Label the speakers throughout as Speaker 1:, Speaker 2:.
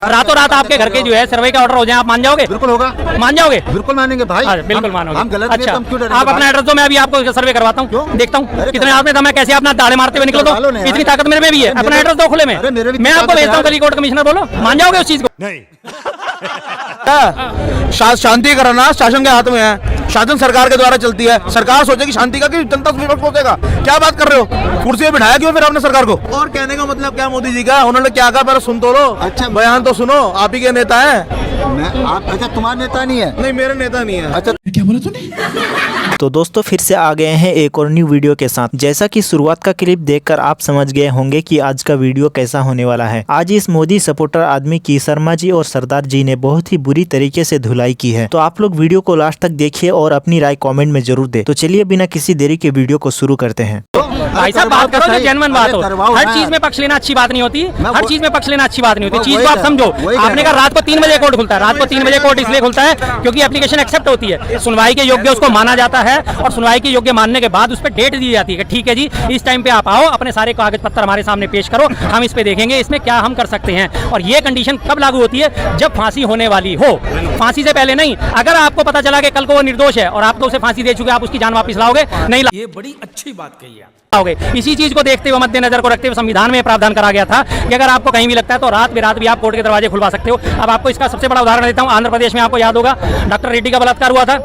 Speaker 1: रातों रात आपके घर के जो है सर्वे का ऑर्डर हो जाए, आप मान जाओगे?
Speaker 2: बिल्कुल होगा।
Speaker 1: मान जाओगे?
Speaker 2: बिल्कुल मानेंगे भाई।
Speaker 1: बिल्कुल मानोगे।
Speaker 2: हम गलत
Speaker 1: अच्छा,
Speaker 2: हम क्यों डरेंगे?
Speaker 1: आप अपना एड्रेस दो, मैं अभी आपको सर्वे करवाता हूँ, देखता हूँ कितने आपने दम है, कैसे अपना दाड़े मारते हुए निकलो। तो इतनी ताकत मेरे में भी है। अपना एड्रेस दो खुले में, मैं आपको भेजता हूँ गली कोर्ट कमिश्नर, बोलो मान जाओगे उस चीज को?
Speaker 3: नहीं। शांति कराना शासन के हाथ में है, शासन सरकार के द्वारा चलती है। सरकार सोचेगी शांति का कि जनता विपक्ष सोचेगा? क्या बात कर रहे हो? कुर्सी पे बिठाया क्यों फिर आपने सरकार को? और कहने का मतलब क्या मोदी जी का? उन्होंने क्या कहा पहले सुन तो लो।
Speaker 2: अच्छा,
Speaker 3: बयान तो सुनो, आप ही के नेता है।
Speaker 2: आप अच्छा तुम्हारा नेता नहीं है?
Speaker 3: नहीं, मेरे नेता नहीं है।
Speaker 2: अच्छा,
Speaker 3: क्या बोला तूने?
Speaker 4: तो दोस्तों फिर से आ गए हैं एक और न्यू वीडियो के साथ। जैसा कि शुरुआत का क्लिप देखकर आप समझ गए होंगे कि आज का वीडियो कैसा होने वाला है। आज इस मोदी सपोर्टर आदमी की शर्मा जी और सरदार जी ने बहुत ही बुरी तरीके से धुलाई की है। तो आप लोग वीडियो को लास्ट तक देखिए और अपनी राय कमेंट में जरूर दे। तो चलिए बिना किसी देरी के वीडियो को शुरू करते हैं।
Speaker 1: भाई साहब बात करो जो जेन्युइन बात हो। हर चीज में पक्ष लेना अच्छी बात नहीं होती, हर चीज में पक्ष लेना अच्छी बात नहीं होती। चीज को आप समझो। आपने कहा रात को 3 बजे कोर्ट खुलता है, रात को 3 बजे कोर्ट इसलिए खुलता है क्योंकि एप्लीकेशन एक्सेप्ट होती है, सुनवाई के योग्य उसको माना जाता है और सुनवाई के योग्य मानने के बाद उस पर डेट दी जाती है। ठीक है जी, इस टाइम पे आप आओ, अपने सारे कागज पत्तर हमारे सामने पेश करो, हम इस पे देखेंगे इसमें क्या हम कर सकते हैं। और ये कंडीशन कब लागू होती है? जब फांसी होने वाली हो, फांसी से पहले नहीं। अगर आपको पता चला कि कल को वो निर्दोष है और आप तो उसे फांसी दे चुके, आप उसकी जान वापस लाओगे? नहीं
Speaker 5: ये बड़ी अच्छी बात कही है।
Speaker 1: लाओगे। इसी चीज को देखते हुए, मद्देनजर को रखते हुए संविधान में प्रावधान करा गया था कि अगर आपको कहीं भी लगता है तो रात बेरात भी आप कोर्ट के दरवाजे खुलवा सकते हो। अब आपको इसका सबसे बड़ा उदाहरण देता हूँ। आंध्र प्रदेश में आपको याद होगा डॉक्टर रेड्डी का बलात्कार हुआ था।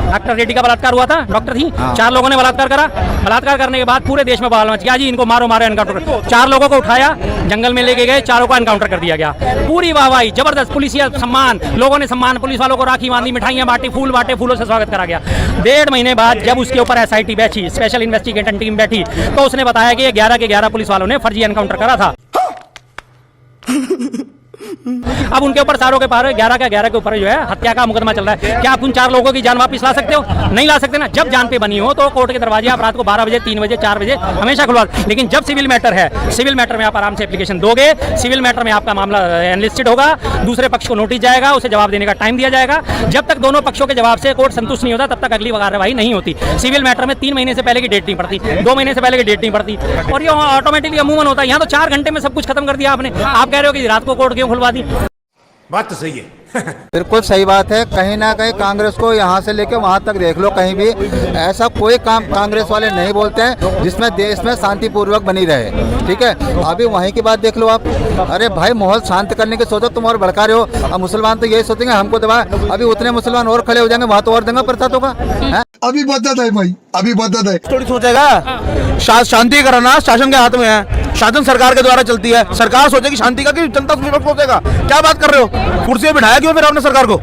Speaker 1: डॉक्टर रेड्डी का बलात्कार हुआ था, डॉक्टर थी, 4 लोगों ने बलात्कार करा। बलात्कार करने के बाद पूरे देश में बवाल मच गया जी, इनको मारो मारो, एनकाउंटर। 4 लोगों को उठाया, जंगल में लेके गए, 4 को एनकाउंटर कर दिया गया। पूरी वाहवाही, जबरदस्त पुलिसिया सम्मान, लोगों ने सम्मान, पुलिस वालों को राखी बांधी, मिठाइयां बांटी, फूल बांटे, फूलों से स्वागत करा गया। 1.5 महीने बाद जब उसके ऊपर SIT बैठी, स्पेशल इन्वेस्टिगेशन टीम बैठी, तो उसने बताया कि 11 के 11 पुलिस वालों ने फर्जी एनकाउंटर करा था। अब उनके ऊपर चारों के पार 11 का 11 के ऊपर जो है हत्या का मुकदमा चल रहा है। क्या आप उन 4 लोगों की जान वापस ला सकते हो? नहीं ला सकते ना। जब जान पे बनी हो तो कोर्ट के दरवाजे आप रात को 12 बजे, 3 बजे, 4 बजे हमेशा खुलवा। लेकिन जब सिविल मैटर है, सिविल मैटर में आप आराम से एप्लीकेशन दोगे, सिविल मैटर में आपका मामला एनलिस्टेड होगा, दूसरे पक्ष को नोटिस जाएगा, उसे जवाब देने का टाइम दिया जाएगा। जब तक दोनों पक्षों के जवाब से कोर्ट संतुष्ट नहीं होता तब तक अगली कार्रवाई नहीं होती। सिविल मैटर में 3 महीने से पहले की डेट नहीं पड़ती, 2 महीने से पहले की डेट नहीं पड़ती, और ये ऑटोमेटिकली अमूमन होता है। यहाँ तो 4 घंटे में सब कुछ खत्म कर दिया आपने। आप कह रहे हो कि रात को कोर्ट क्यों खुलवा दी?
Speaker 3: बात तो सही है।
Speaker 2: बिल्कुल सही बात है। कहीं ना कहीं कांग्रेस को यहाँ से लेके वहाँ तक देख लो, कहीं भी ऐसा कोई काम कांग्रेस वाले नहीं बोलते हैं जिसमें देश में शांतिपूर्वक बनी रहे। ठीक है, अभी वहीं की बात देख लो आप। अरे भाई, माहौल शांत करने की सोचो, तुम और भड़का रहे हो। अब मुसलमान तो यही सोचेंगे हमको दबा, अभी उतने मुसलमान और खड़े हो जाएंगे, वहाँ तो और दंगा प्रसाद होगा।
Speaker 6: अभी बदत है भाई, अभी बदत है।
Speaker 3: थोड़ी सोचेगा? शांति कराना शासन के हाथ में है, शासन सरकार के द्वारा चलती है। सरकार सोचेगी शांति का कि जनता विपक्ष सोचेगा? क्या बात कर रहे हो? कुर्सी पे बिठाया क्यों फिर आपने सरकार को?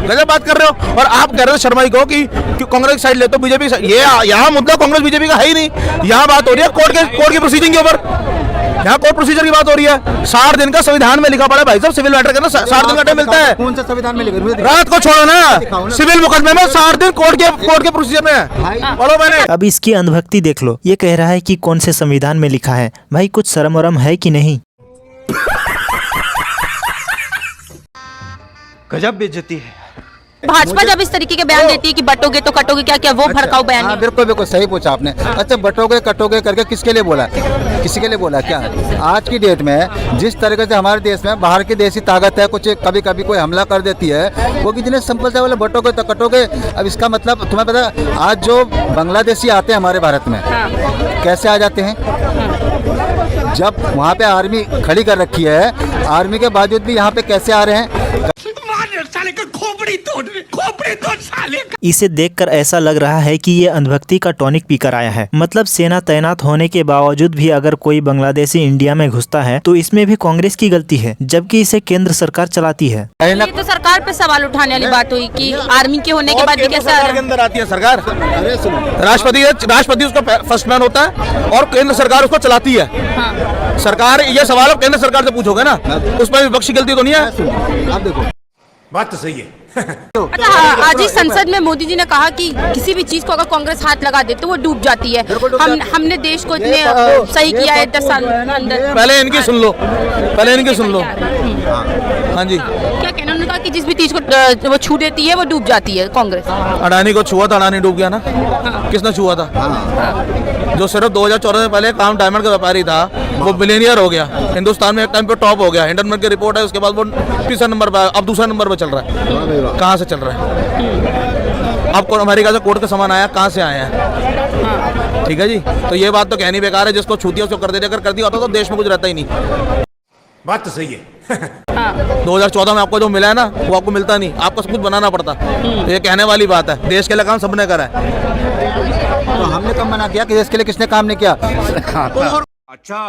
Speaker 3: गजब बात कर रहे हो। और आप कह रहे हो शर्मा जी को कि कांग्रेस की साइड ले तो बीजेपी, ये यहाँ मुद्दा कांग्रेस बीजेपी का है ही नहीं। यहाँ बात हो रही है कोर्ट की प्रोसीजर के ऊपर। यहाँ कोर्ट प्रोसीजर की बात हो रही है। 60 दिन का संविधान में लिखा पड़ा है भाई साहब, सिविल मैटर करना 60 दिन का टाइम मिलता है।
Speaker 2: कौन सा संविधान में लिखा?
Speaker 3: रात को छोड़ो ना, सिविल मुकदमे में 60 दिन कोर्ट के प्रोसीजर में है। बोलो मैंने।
Speaker 4: अब इसकी अंधभक्ति देख लो। ये कह रहा है कि कौन से संविधान में लिखा है। भाई कुछ शर्म वरम है कि नहीं?
Speaker 5: गजब बेइज्जती है।
Speaker 7: भाजपा जब इस तरीके के बयान देती है कि बटोगे तो कटोगे, क्या वो भड़काऊ बयान है?
Speaker 2: बिल्कुल बिल्कुल सही पूछा आपने। अच्छा, बटोगे कटोगे करके किसके लिए बोला? किसी के लिए बोला क्या? आज की डेट में जिस तरीके से हमारे देश में बाहर की देशी ताकत है, कुछ कभी कभी कोई हमला कर देती है, वो बिजनेस सिंपल से बोले बटोगे तो कटोगे। अब इसका मतलब तुम्हें पता, आज जो बांग्लादेशी आते हैं हमारे भारत में, कैसे आ जाते हैं? जब वहाँ पे आर्मी खड़ी कर रखी है, आर्मी के बावजूद भी यहाँ पे कैसे आ रहे हैं?
Speaker 4: इसे देखकर ऐसा लग रहा है कि ये अंधभक्ति का टॉनिक पीकर आया है। मतलब सेना तैनात होने के बावजूद भी अगर कोई बांग्लादेशी इंडिया में घुसता है तो इसमें भी कांग्रेस की गलती है, जबकि इसे केंद्र सरकार चलाती है।
Speaker 7: ये तो सरकार पे सवाल उठाने वाली बात हुई कि आर्मी के होने के बाद भी कैसे
Speaker 3: के अंदर आती है सरकार? राष्ट्रपति उसका फर्स्ट मैन होता है और केंद्र सरकार उसको चलाती है। सरकार, ये सवाल आप केंद्र सरकार से पूछोगे ना, उसमें विपक्ष की गलती तो नहीं है।
Speaker 2: आप देखो,
Speaker 3: बात तो सही है।
Speaker 7: अच्छा, आज ही संसद में मोदी जी ने कहा कि किसी भी चीज को अगर कांग्रेस हाथ लगा दे तो वो डूब जाती है। हमने देश को इतने सही किया है 10 साल अंदर।
Speaker 3: पहले इनकी सुन लो, हाँ जी।
Speaker 7: क्या कहना, उन्होंने कहा कि जिस भी चीज को वो छू देती है वो डूब जाती है कांग्रेस।
Speaker 3: अडानी को छुआ था, अडानी डूब गया ना। किसने छुआ था? जो सिर्फ 2014 से पहले काम डायमंड का व्यापारी था वो बिलियनियर हो गया, हिंदुस्तान में एक टाइम पे टॉप हो गया। हिंडनबर्ग की रिपोर्ट है, उसके बाद वो तीसरा नंबर पर, अब दूसरा नंबर पर चल रहा है। कहाँ से चल रहा है? अब अमेरिका से कोर्ट का सामान आया, कहाँ से आया है? ठीक है जी, तो ये बात तो कहनी बेकार है। जिसको छूती है उसको कर देते, अगर कर दिया होता तो देश में कुछ रहता ही नहीं।
Speaker 5: बात तो सही है
Speaker 3: 2014 में आपको जो मिला है ना वो आपको मिलता नहीं, आपको सब कुछ बनाना पड़ता। तो ये कहने वाली बात है, देश के लिए काम सबने करा है।
Speaker 2: तो हमने कब मना किया कि देश के लिए किसने काम नहीं किया?
Speaker 5: अच्छा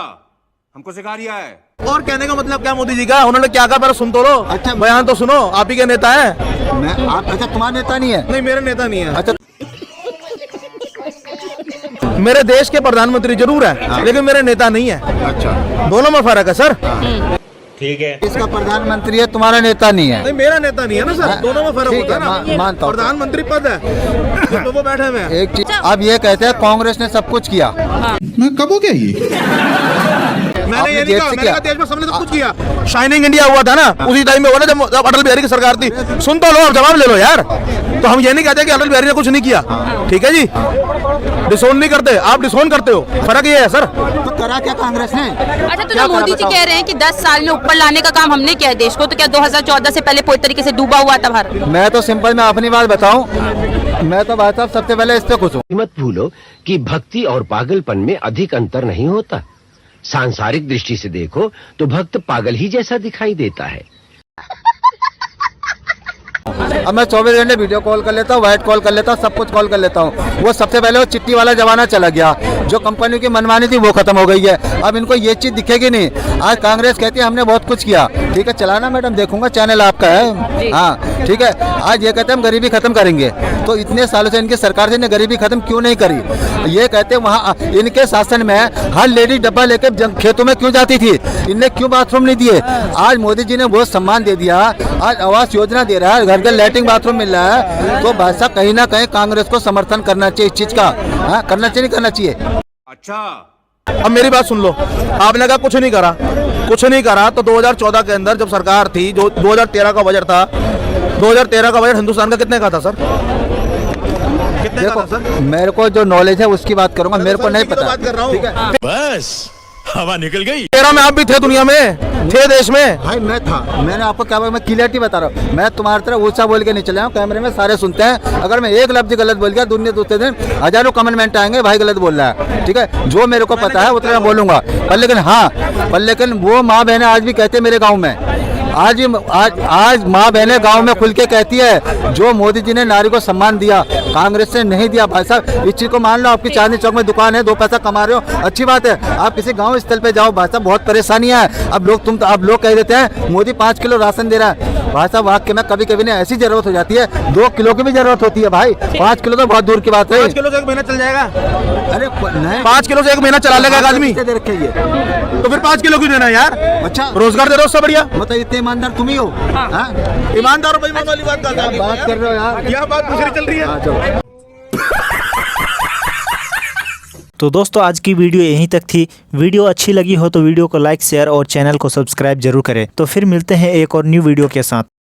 Speaker 5: हमको सिखा रिया है।
Speaker 3: और कहने का मतलब क्या मोदी जी का? उन्होंने क्या कहा पहले सुन तो लो।
Speaker 2: अच्छा,
Speaker 3: बयान तो सुनो, आप ही के नेता है।
Speaker 2: अच्छा, तुम्हारा नेता नहीं है?
Speaker 3: नहीं, मेरे नेता नहीं है।
Speaker 2: अच्छा,
Speaker 3: मेरे देश के प्रधानमंत्री जरूर है, लेकिन मेरे नेता नहीं है।
Speaker 2: अच्छा,
Speaker 3: दोनों में फर्क है सर।
Speaker 5: ठीक है।
Speaker 2: इसका प्रधानमंत्री है, तुम्हारा नेता नहीं है।
Speaker 3: नहीं, मेरा नेता नहीं है ना सर, दोनों में फर्क
Speaker 2: ठीक
Speaker 3: होता है
Speaker 2: है,
Speaker 3: ना।
Speaker 2: मानता हूं।
Speaker 3: प्रधानमंत्री पद है, जिस पे वो बैठे हुए हैं।
Speaker 2: एक चीज अब ये कहते हैं कांग्रेस ने सब कुछ किया।
Speaker 6: मैं कब हो गया ये?
Speaker 3: मैंने ये
Speaker 2: आपने
Speaker 3: नहीं
Speaker 2: देश
Speaker 3: कहा,
Speaker 2: से
Speaker 3: मैंने
Speaker 2: किया।
Speaker 3: कहा देश में सबने सब कुछ किया। शाइनिंग इंडिया हुआ था ना, उसी टाइम में हुआ ना जब अटल बिहारी की सरकार थी। सुन तो लो और जवाब ले लो यार। तो हम ये नहीं कहते कि अटल बिहारी ने कुछ नहीं किया, ठीक है जी। डिसोन नहीं करते, आप डिसोन करते हो, फर्क ये है सर।
Speaker 2: तो करा क्या कांग्रेस ने?
Speaker 7: अच्छा, तो
Speaker 2: क्या
Speaker 7: जो मोदी
Speaker 2: करा
Speaker 7: जी
Speaker 2: बताओ?
Speaker 7: कह रहे हैं कि 10 साल में ऊपर लाने का काम हमने किया है देश को, तो क्या 2014 से पहले पूरी तरीके से डूबा हुआ था भारत?
Speaker 2: मैं तो सिंपल मैं अपनी बात बताऊं, मैं तो भाई साहब सबसे पहले इस पे खुश हूँ।
Speaker 8: मत भूलो कि भक्ति और पागलपन में अधिक अंतर नहीं होता। सांसारिक दृष्टि से देखो तो भक्त पागल ही जैसा दिखाई देता है।
Speaker 2: अब मैं 24 घंटे वीडियो कॉल कर लेता हूँ, वाइट कॉल कर लेता हूँ, सब कुछ कॉल कर लेता हूँ। वो सबसे पहले वो चिट्ठी वाला जमाना चला गया, जो कंपनी की मनमानी थी वो खत्म हो गई है। अब इनको ये चीज दिखेगी नहीं। आज कांग्रेस कहती है हमने बहुत कुछ किया, ठीक है चलाना मैडम, देखूंगा चैनल आपका है, हाँ ठीक है। आज ये कहते हैं हम गरीबी खत्म करेंगे, तो इतने सालों से इनकी सरकार से गरीबी खत्म क्यों नहीं करी? ये कहते हैं वहाँ इनके शासन में हर लेडी डब्बा लेकर खेतों में क्यों जाती थी? इनने क्यों बाथरूम नहीं दिए? आज मोदी जी ने बहुत सम्मान दे दिया, आज आवास योजना दे रहा है, घर घर लैट्रिन बाथरूम मिल रहा है। तो भाई साहब कहीं ना कहीं कांग्रेस को समर्थन करना चाहिए इस चीज का। हाँ, करना चाहिए, नहीं करना चाहिए?
Speaker 5: अच्छा
Speaker 3: अब मेरी बात सुन लो, आपने कहा कुछ नहीं करा, कुछ नहीं करा। तो 2014 के अंदर जब सरकार थी, जो 2013 का बजट था, 2013 का बजट हिंदुस्तान का कितने का था सर? कितने का था सर?
Speaker 2: देखो, मेरे को जो नॉलेज है उसकी बात करूंगा, मेरे को नहीं
Speaker 3: तो
Speaker 2: पता।
Speaker 3: बात कर रहा हूँ।
Speaker 2: ठीक है,
Speaker 5: बस हवा निकल गई।
Speaker 3: 13 में आप भी थे, दुनिया में थे, देश में।
Speaker 2: भाई मैं था, मैंने आपको क्या बोला, मैं क्लियरिटी बता रहा हूँ। मैं तुम्हारी तरह ऊंचा बोल के नहीं चला हूँ, कैमरे में सारे सुनते हैं। अगर मैं एक लफ्ज गलत बोल गया, दुनिया दूसरे दिन हजारों कमेंट आएंगे, भाई गलत बोल रहा है, ठीक है। जो मेरे को पता है उतना मैं बोलूंगा। पर लेकिन हाँ, पर लेकिन वो माँ बहनें आज भी कहते हैं मेरे गाँव में, आज माँ बहनें गांव में खुल के कहती है, जो मोदी जी ने नारी को सम्मान दिया कांग्रेस ने नहीं दिया। भाई साहब इस चीज को मान लो, आपकी चांदनी चौक में दुकान है, 2 पैसा कमा रहे हो, अच्छी बात है। आप किसी गांव स्थल पे जाओ, भाई साहब बहुत परेशानियां है। अब लोग कह देते हैं मोदी 5 किलो राशन दे रहा है। भाई साहब वाकई में कभी कभी ऐसी जरूरत हो जाती है, 2 किलो की भी जरूरत होती है भाई, 5 किलो तो बहुत दूर की बात है।
Speaker 3: 5 किलो से 1 महीना चल जाएगा।
Speaker 2: अरे नहीं,
Speaker 3: 5 किलो से 1 महीना चला लेगा एक आदमी,
Speaker 2: दे रखे ये।
Speaker 3: तो फिर 5 किलो क्यों देना यार?
Speaker 2: अच्छा,
Speaker 3: रोजगार दे दो, उससे बढ़िया।
Speaker 2: मतलब इतने ईमानदार तुम ही हो? हाँ?
Speaker 3: ईमानदार और बेईमान वाली बात करता है।
Speaker 2: बात कर रहे हो यार,
Speaker 3: यह बात दूसरी चल रही है।
Speaker 2: हाँ, चलो।
Speaker 4: तो दोस्तों आज की वीडियो यहीं तक थी। वीडियो अच्छी लगी हो तो वीडियो को लाइक, शेयर और चैनल को सब्सक्राइब जरूर करें। तो फिर मिलते हैं एक और न्यू वीडियो के साथ।